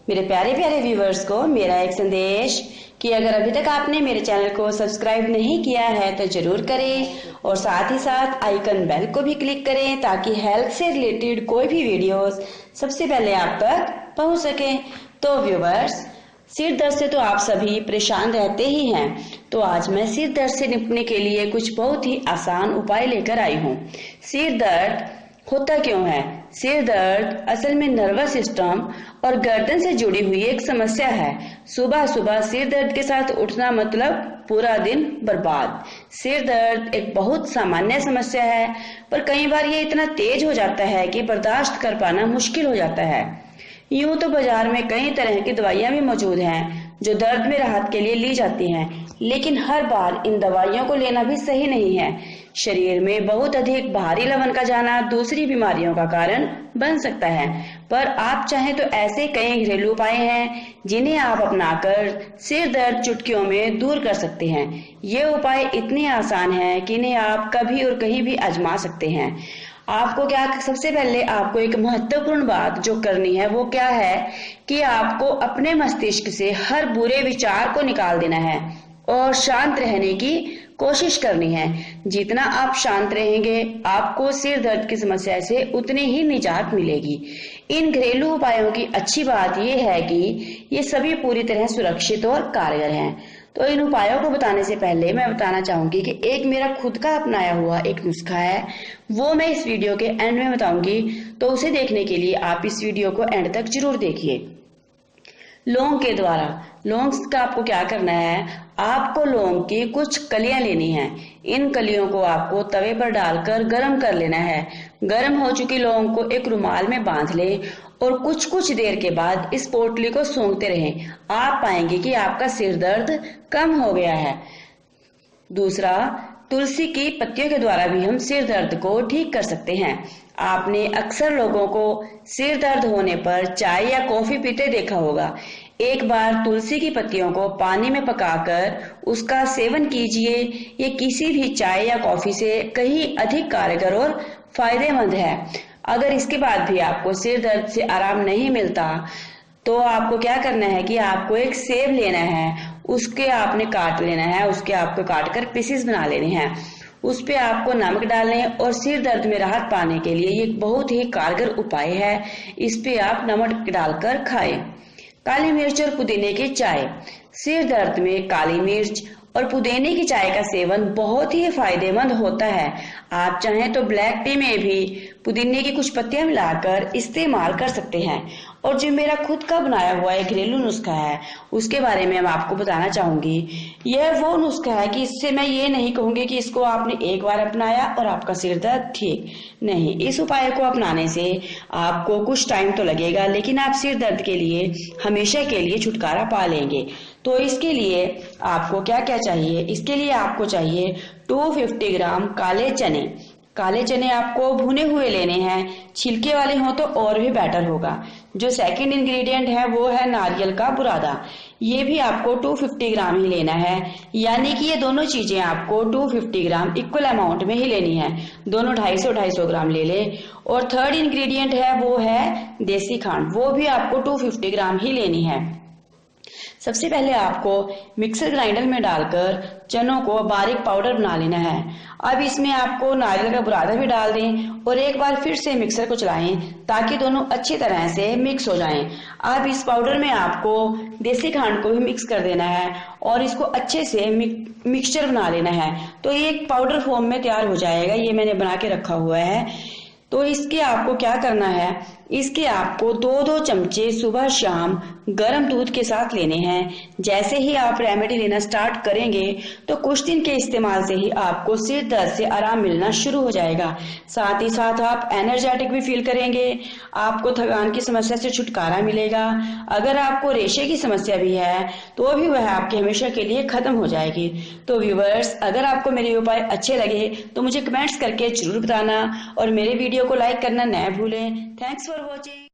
मेरे प्यारे प्यारे व्यूवर्स को मेरा एक संदेश कि अगर अभी तक आपने मेरे चैनल को सब्सक्राइब नहीं किया है तो जरूर करें और साथ ही साथ आइकन बेल को भी क्लिक करें ताकि हेल्थ से रिलेटेड कोई भी वीडियोस सबसे पहले आप तक पहुंच सके। तो व्यूवर्स, सिर दर्द से तो आप सभी परेशान रहते ही हैं, तो आज मैं सिर दर्द से निपटने के लिए कुछ बहुत ही आसान उपाय लेकर आई हूँ। सिर दर्द होता क्यों है? सिर दर्द असल में नर्वस सिस्टम और गर्दन से जुड़ी हुई एक समस्या है। सुबह सुबह सिर दर्द के साथ उठना मतलब पूरा दिन बर्बाद। सिर दर्द एक बहुत सामान्य समस्या है, पर कई बार ये इतना तेज हो जाता है कि बर्दाश्त कर पाना मुश्किल हो जाता है। यूं तो बाजार में कई तरह की दवाइयां भी मौजूद हैं जो दर्द में राहत के लिए ली जाती हैं, लेकिन हर बार इन दवाइयों को लेना भी सही नहीं है। शरीर में बहुत अधिक भारी लवण का जाना दूसरी बीमारियों का कारण बन सकता है, पर आप चाहें तो ऐसे कई घरेलू उपाय हैं जिन्हें आप अपनाकर सिर दर्द चुटकियों में दूर कर सकते हैं। ये उपाय इतने आसान हैं कि इन्हें आप कभी और कहीं भी आजमा सकते हैं। आपको सबसे पहले आपको एक महत्वपूर्ण बात जो करनी है वो क्या है कि आपको अपने मस्तिष्क से हर बुरे विचार को निकाल देना है और शांत रहने की कोशिश करनी है। जितना आप शांत रहेंगे आपको सिर दर्द की समस्या से उतनी ही निजात मिलेगी। इन घरेलू उपायों की अच्छी बात यह है कि ये सभी पूरी तरह सुरक्षित और कारगर हैं। तो इन उपायों को बताने से पहले मैं बताना चाहूंगी कि एक मेरा खुद का अपनाया हुआ एक नुस्खा है, वो मैं इस वीडियो के एंड में बताऊंगी, तो उसे देखने के लिए आप इस वीडियो को एंड तक जरूर देखिए। लौंग के द्वारा, लौंग का आपको क्या करना है, आपको लौंग की कुछ कलियां लेनी हैं। इन कलियों को आपको तवे पर डालकर गर्म कर लेना है। गर्म हो चुकी लौंग को एक रुमाल में बांध ले और कुछ कुछ देर के बाद इस पोटली को सूंघते रहें। आप पाएंगे कि आपका सिर दर्द कम हो गया है। दूसरा, तुलसी की पत्तियों के द्वारा भी हम सिर दर्द को ठीक कर सकते हैं। आपने अक्सर लोगों को सिर दर्द होने पर चाय या कॉफी पीते देखा होगा। एक बार तुलसी की पत्तियों को पानी में पकाकर उसका सेवन कीजिए। ये किसी भी चाय या कॉफी से कहीं अधिक कारगर और फायदेमंद है। अगर इसके बाद भी आपको सिर दर्द से आराम नहीं मिलता तो आपको क्या करना है कि आपको एक सेब लेना है, उसके आपने काट लेना है, उसके आपको काट कर पीसेस बना लेने हैं। उस पे आपको नमक डालने और सिर दर्द में राहत पाने के लिए ये बहुत ही कारगर उपाय है। इस पे आप नमक डालकर खाएं। काली मिर्च और पुदीने की चाय, सिर दर्द में काली मिर्च और पुदीने की चाय का सेवन बहुत ही फायदेमंद होता है। आप चाहें तो ब्लैक टी में भी पुदीने की कुछ पत्तियां मिलाकर इस्तेमाल कर सकते हैं। और जो मेरा खुद का बनाया हुआ एक घरेलू नुस्खा है उसके बारे में मैं आपको बताना चाहूंगी। यह वो नुस्खा है कि इससे मैं ये नहीं कहूंगी कि इसको आपने एक बार अपनाया और आपका सिर दर्द ठीक नहीं। इस उपाय को अपनाने से आपको कुछ टाइम तो लगेगा, लेकिन आप सिर दर्द के लिए हमेशा के लिए छुटकारा पा लेंगे। तो इसके लिए आपको क्या क्या चाहिए? इसके लिए आपको चाहिए 250 ग्राम काले चने। काले चने आपको भुने हुए लेने हैं, छिलके वाले हो तो और भी बेटर होगा। जो सेकंड इंग्रेडिएंट है वो है नारियल का बुरादा। ये भी आपको 250 ग्राम ही लेना है, यानी कि ये दोनों चीजें आपको 250 ग्राम इक्वल अमाउंट में ही लेनी है। दोनों 250 ग्राम ले ले। और थर्ड इंग्रेडिएंट है वो है देसी खांड, वो भी आपको 250 ग्राम ही लेनी है। सबसे पहले आपको मिक्सर ग्राइंडर में डालकर चनों को बारीक पाउडर बना लेना है। अब इसमें आपको नारियल का बुरादा भी डाल दें और एक बार फिर से मिक्सर को चलाएं ताकि दोनों अच्छी तरह से मिक्स हो जाएं। अब इस पाउडर में आपको देसी खांड को भी मिक्स कर देना है और इसको अच्छे से मिक्सचर बना लेना है। तो ये एक पाउडर फॉर्म में तैयार हो जाएगा। ये मैंने बना के रखा हुआ है। तो इसके आपको क्या करना है, इसके आपको 2-2 चमचे सुबह शाम गर्म दूध के साथ लेने हैं। जैसे ही आप रेमेडी लेना स्टार्ट करेंगे तो कुछ दिन के इस्तेमाल से ही आपको सिर दर्द से आराम मिलना शुरू हो जाएगा। साथ ही साथ आप एनर्जेटिक भी फील करेंगे, आपको थकान की समस्या से छुटकारा मिलेगा। अगर आपको रेशे की समस्या भी है तो भी वह आपके हमेशा के लिए खत्म हो जाएगी। तो व्यूवर्स, अगर आपको मेरे उपाय अच्छे लगे तो मुझे कमेंट्स करके जरूर बताना और मेरे वीडियो को लाइक करना न भूलें। Thanks for watching.